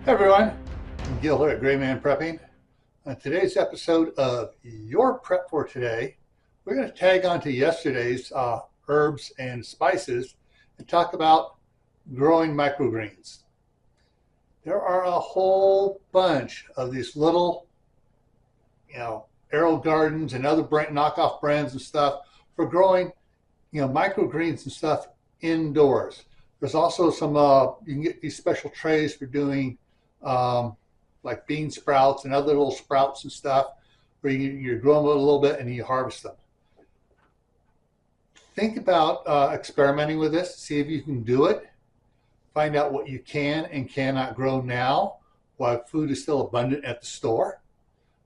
Hey everyone, I'm Gil here at Grayman Prepping. On today's episode of Your Prep for Today, we're going to tag on to yesterday's herbs and spices and talk about growing microgreens. There are a whole bunch of these little, Arrow Gardens and other knockoff brands and stuff for growing, microgreens and stuff indoors. There's also some, you can get these special trays for doing like bean sprouts and other little sprouts and stuff where you grow them a little bit and you harvest them. Think about experimenting with this, see if you can do it. Find out what you can and cannot grow now while food is still abundant at the store.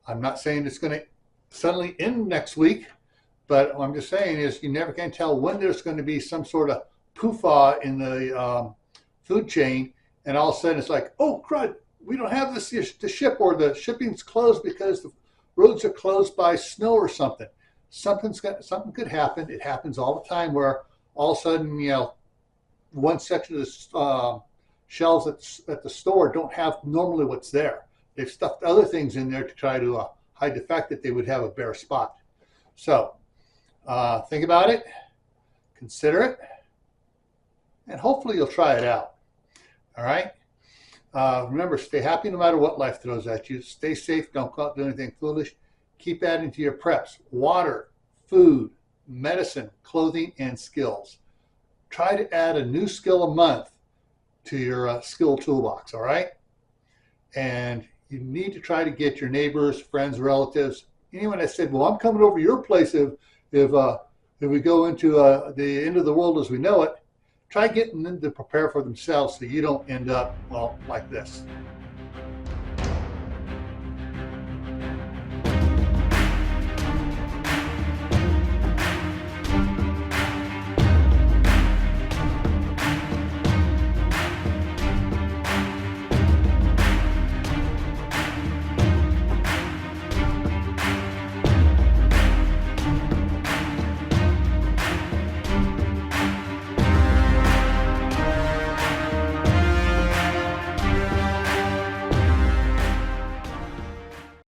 I'm not saying it's going to suddenly end next week, but what I'm just saying is you never can tell when there's going to be some sort of poof-ah in the food chain, and all of a sudden it's like, oh crud, we don't have this to ship, or the shipping's closed because the roads are closed by snow or something. Something could happen. It happens all the time where all of a sudden, one section of the shelves at the store don't have normally what's there. They've stuffed other things in there to try to hide the fact that they would have a bare spot. So think about it, consider it, and hopefully you'll try it out. All right? Remember, stay happy no matter what life throws at you. Stay safe. Don't go out and do anything foolish. Keep adding to your preps. Water, food, medicine, clothing, and skills. Try to add a new skill a month to your skill toolbox, all right? And you need to try to get your neighbors, friends, relatives, anyone that said, well, I'm coming over to your place if we go into the end of the world as we know it. Try getting them to prepare for themselves so you don't end up, well, like this.